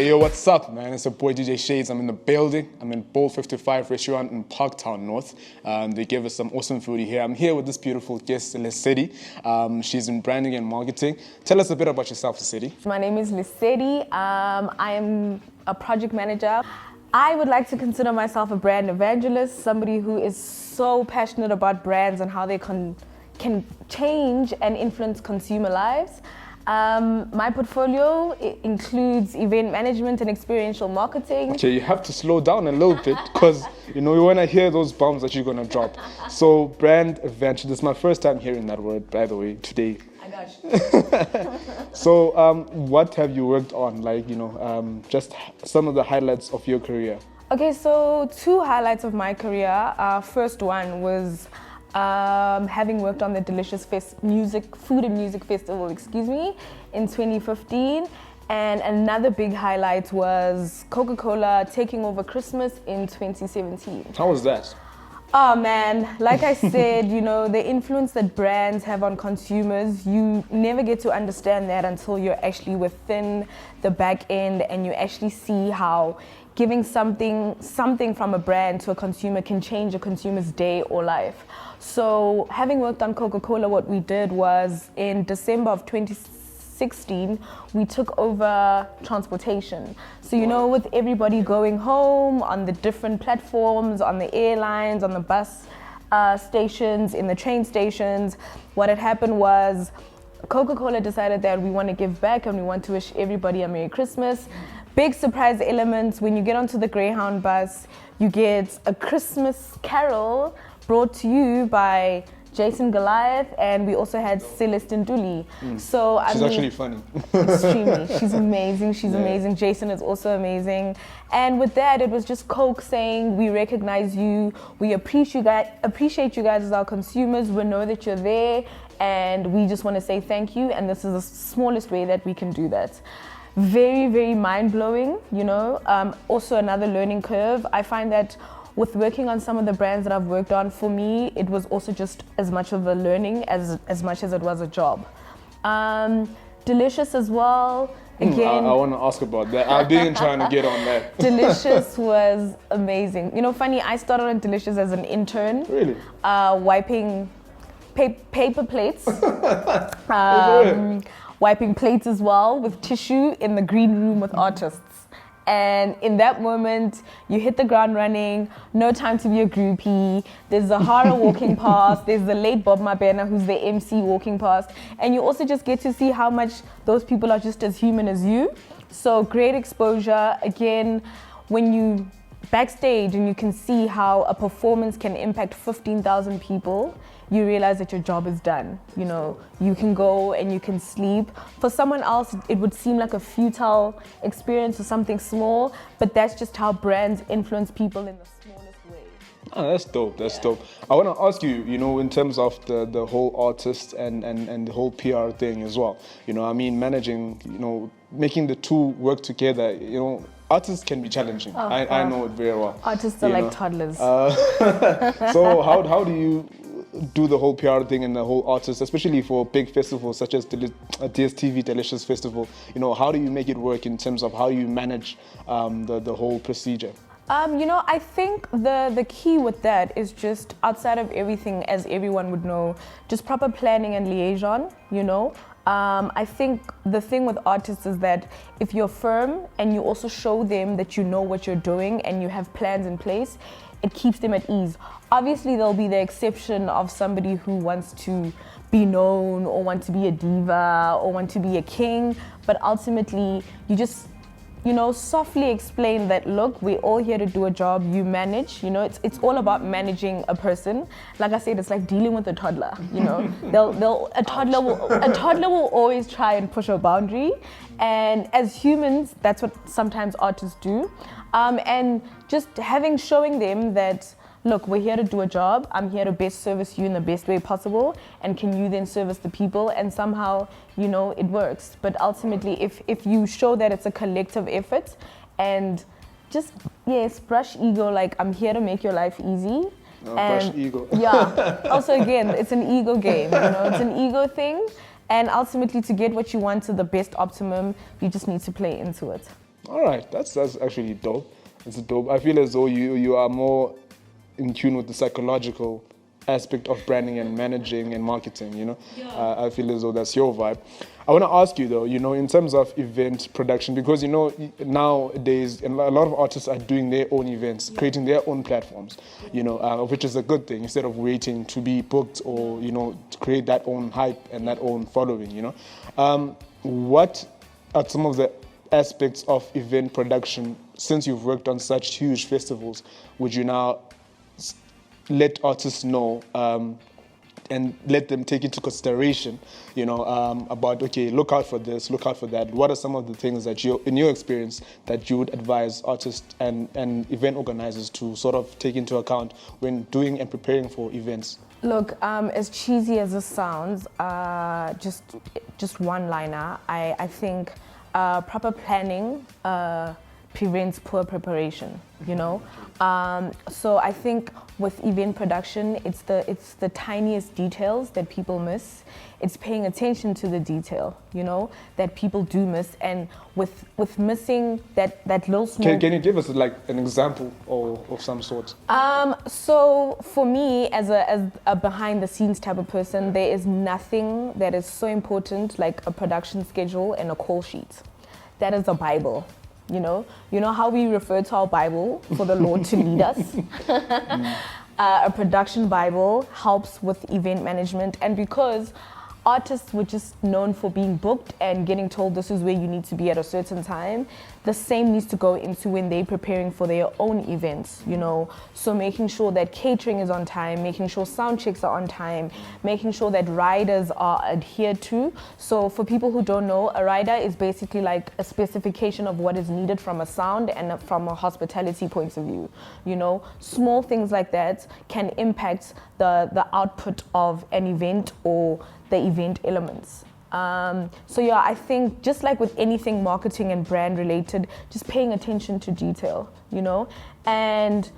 Hey, yo, what's up, man? It's your boy DJ Shades. I'm in the building. I'm in Bowl 55 restaurant in Parktown North. They gave us some awesome food here. I'm here with this beautiful guest, Lesedi. She's in branding and marketing. Tell us a bit about yourself, Lesedi. My name is Lesedi. I am a project manager. I would like to consider myself a brand evangelist, somebody who is so passionate about brands and how they can change and influence consumer lives. My portfolio includes event management and experiential marketing. Okay, you have to slow down a little bit because, you want to hear those bombs that you're going to drop. So, brand evangelist, my first time hearing that word, by the way, today. I got you. So, what have you worked on? Just some of the highlights of your career. Okay, so 2 highlights of my career. First one was having worked on the Delicious Food and Music Festival, in 2015. And another big highlight was Coca-Cola taking over Christmas in 2017. How was that? Oh man, like I said, the influence that brands have on consumers, you never get to understand that until you're actually within the back end and you actually see how giving something from a brand to a consumer can change a consumer's day or life. So having worked on Coca-Cola, what we did was in December of 2016, we took over transportation. So, with everybody going home on the different platforms, on the airlines, on the bus stations, in the train stations, what had happened was Coca-Cola decided that we want to give back and we want to wish everybody a Merry Christmas. Big surprise elements, when you get onto the Greyhound bus, you get a Christmas carol brought to you by Jason Goliath, and we also had Celeste Nduli. So She's actually funny. Extremely. She's amazing. She's amazing. Jason is also amazing. And with that, it was just Coke saying, we recognize you. We appreciate you guys as our consumers. We know that you're there, and we just want to say thank you. And this is the smallest way that we can do that. Very, very mind-blowing, Also another learning curve. I find that with working on some of the brands that I've worked on, for me, it was also just as much of a learning as much as it was a job. Delicious as well. Again, I want to ask about that. I've been trying to get on that. Delicious was amazing. Funny, I started on Delicious as an intern. Really? Wiping paper plates. Wiping plates as well with tissue in the green room with artists. And in that moment, you hit the ground running, no time to be a groupie. There's Zahara walking past, there's the late Bob Mabena, who's the MC, walking past. And you also just get to see how much those people are just as human as you. So great exposure. Again, when you backstage and you can see how a performance can impact 15,000 people, you realize that your job is done. You can go and you can sleep. For someone else, it would seem like a futile experience or something small, but that's just how brands influence people in the smallest way. Oh, that's dope. That's dope. I want to ask you, in terms of the whole artist and the whole PR thing as well. Managing, making the two work together, artists can be challenging. I know it very well. Artists are like toddlers. So how do you do the whole PR thing and the whole artist, especially for big festivals such as DSTV Delicious Festival? How do you make it work in terms of how you manage the whole procedure? I think the key with that is just outside of everything, as everyone would know, just proper planning and liaison, I think the thing with artists is that if you're firm and you also show them that you know what you're doing and you have plans in place, it keeps them at ease. Obviously, there'll be the exception of somebody who wants to be known or want to be a diva or want to be a king, but ultimately, you just softly explain that, look, we're all here to do a job, you manage, it's all about managing a person. Like I said, it's like dealing with a toddler, a toddler will always try and push a boundary. And as humans, that's what sometimes artists do. And just showing them that, look, we're here to do a job. I'm here to best service you in the best way possible. And can you then service the people? And somehow, it works. But ultimately, if you show that it's a collective effort and just, brush ego, like I'm here to make your life easy. Brush ego. Yeah. Also, again, it's an ego game. It's an ego thing. And ultimately, to get what you want to the best optimum, you just need to play into it. All right, that's actually dope. It's dope. I feel as though you are more in tune with the psychological aspect of branding and managing and marketing. I feel as though that's your vibe. I want to ask you though, in terms of event production, because nowadays a lot of artists are doing their own events, creating their own platforms. Which is a good thing instead of waiting to be booked or to create that own hype and that own following. What are some of the aspects of event production, since you've worked on such huge festivals, would you now let artists know and let them take into consideration, about, okay, look out for this, look out for that. What are some of the things that in your experience, that you would advise artists and event organizers to sort of take into account when doing and preparing for events? Look, as cheesy as this sounds, just one liner, I think proper planning prevents poor preparation, So I think with event production, it's the tiniest details that people miss. It's paying attention to the detail, that people do miss. And with missing that little small... Can you give us like an example of some sort? So for me, as a behind the scenes type of person, there is nothing that is so important like a production schedule and a call sheet. That is a Bible. You know how we refer to our Bible for the Lord to lead us? A production Bible helps with event management, and because artists were just known for being booked and getting told this is where you need to be at a certain time, the same needs to go into when they're preparing for their own events, So making sure that catering is on time, making sure sound checks are on time, making sure that riders are adhered to. So for people who don't know, a rider is basically like a specification of what is needed from a sound and from a hospitality point of view, Small things like that can impact the output of an event or the event elements. I think just like with anything marketing and brand related, just paying attention to detail, and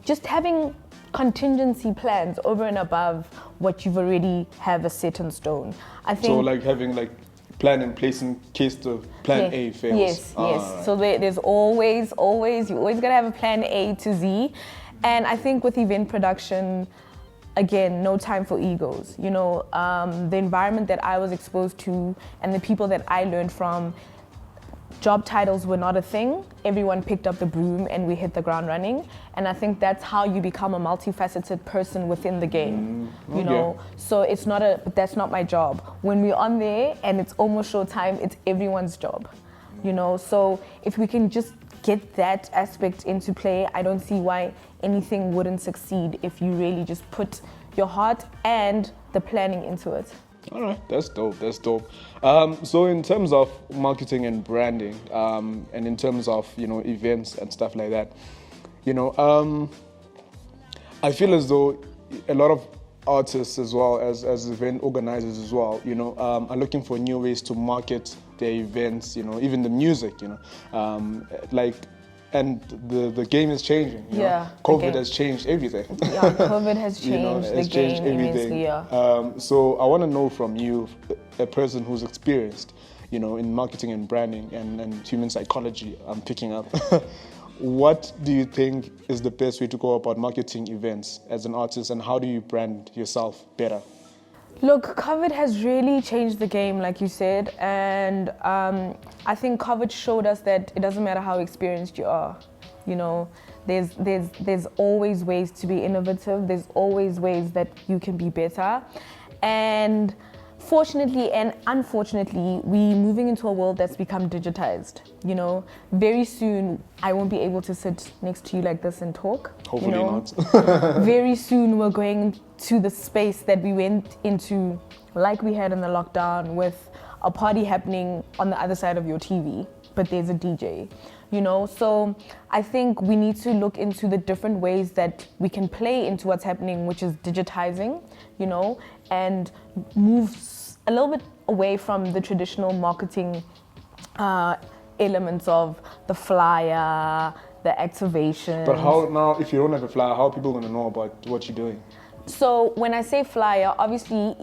just having contingency plans over and above what you've already have a set in stone. I think so, like having like plan in place in case the plan A fails. Yes. Right. So there's always you always gotta have a plan A to Z, and I think with event production, again, no time for egos. The environment that I was exposed to and the people that I learned from, job titles were not a thing. Everyone picked up the broom and we hit the ground running. And I think that's how you become a multifaceted person within the game. So but that's not my job. When we're on there and it's almost showtime, it's everyone's job. So if we can just get that aspect into play, I don't see why anything wouldn't succeed if you really just put your heart and the planning into it. All right, that's dope. So in terms of marketing and branding, and in terms of events and stuff like that, I feel as though a lot of artists as well as event organizers as well, are looking for new ways to market their events. Even the music, and the game is changing. COVID has changed everything. Yeah, COVID has changed the game immensely. So I want to know from you, a person who's experienced, in marketing and branding and human psychology, I'm picking up. What do you think is the best way to go about marketing events as an artist, and how do you brand yourself better? Look, COVID has really changed the game, like you said, and I think COVID showed us that it doesn't matter how experienced you are. There's always ways to be innovative. There's always ways that you can be better, and fortunately and unfortunately, we're moving into a world that's become digitized. Very soon I won't be able to sit next to you like this and talk. Hopefully not. Very soon we're going to the space that we went into, like we had in the lockdown, with a party happening on the other side of your TV, but there's a DJ. So I think we need to look into the different ways that we can play into what's happening, which is digitizing, and move a little bit away from the traditional marketing elements of the flyer, the activation. But how now, if you don't have a flyer, how are people going to know about what you're doing? So when I say flyer, obviously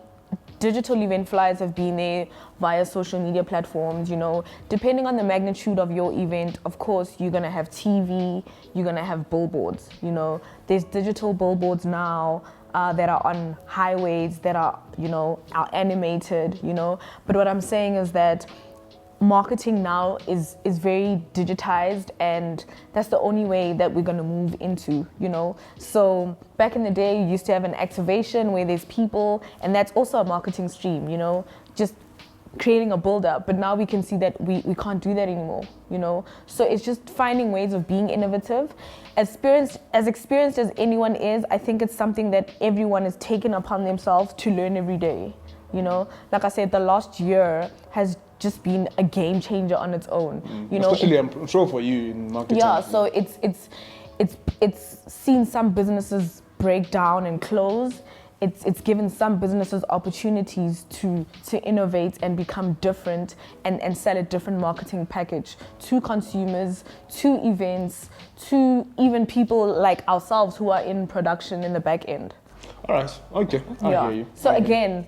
digital event flyers have been there via social media platforms, you know. Depending on the magnitude of your event, of course, you're going to have TV, you're going to have billboards, you know. There's digital billboards now that are on highways, that are, you know, are animated, you know. But what I'm saying is that marketing now is very digitized, and that's the only way that we're going to move into, you know. So back in the day, you used to have an activation where there's people, and that's also a marketing stream, you know, just creating a build-up. But now we can see that we can't do that anymore, you know. So it's just finding ways of being innovative. As experienced as anyone is, I think it's something that everyone has taken upon themselves to learn every day, you know. Like I said, the last year has just been a game changer on its own, you know. Especially, I'm sure for you in marketing. Yeah, so it's seen some businesses break down and close. It's given some businesses opportunities to innovate and become different and sell a different marketing package to consumers, to events, to even people like ourselves who are in production in the back end. All right, okay, I hear you. So again,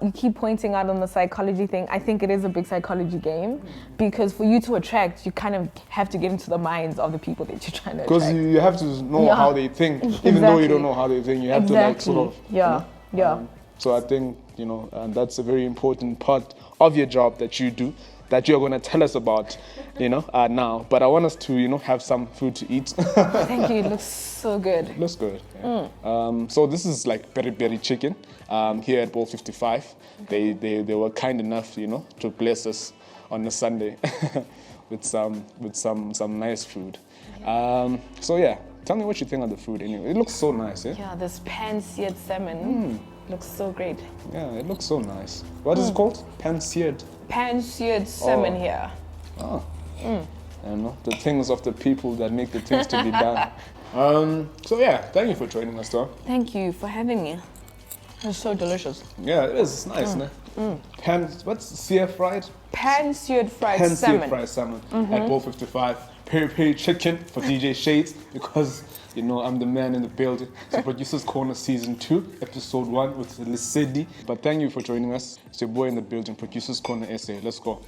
you keep pointing out on the psychology thing. I think it is a big psychology game, because for you to attract, you kind of have to get into the minds of the people that you're trying to attract. Because you have to know how they think, even though you don't know how they think. You have to like sort of. Yeah, you know? So I think, you know, and that's a very important part of your job that you do, that you're going to tell us about, you know, now. But I want us to, you know, have some food to eat. Thank you. It looks so good. It looks good. Yeah. So this is like peri-peri chicken here at Ball 55. They were kind enough, you know, to bless us on a Sunday with some nice food. So yeah, tell me what you think of the food anyway. It looks so nice, yeah? Yeah, this pan-seared salmon looks so great. Yeah, it looks so nice. What is it called? Pan-seared? Pan-seared salmon here. Oh. I know, the things of the people that make the things to be done. So yeah, thank you for joining us, though. Thank you for having me. It's so delicious. Yeah, it is. It's nice, ne? What's sear fried? Pan-seared fried Pan-seared salmon. fried salmon at Ball 55. Peri-peri chicken for DJ Shades, because, you know, I'm the man in the building. So Producers Corner Season 2, Episode 1 with Lesedi. But thank you for joining us. It's your boy in the building, Producers Corner SA. Let's go.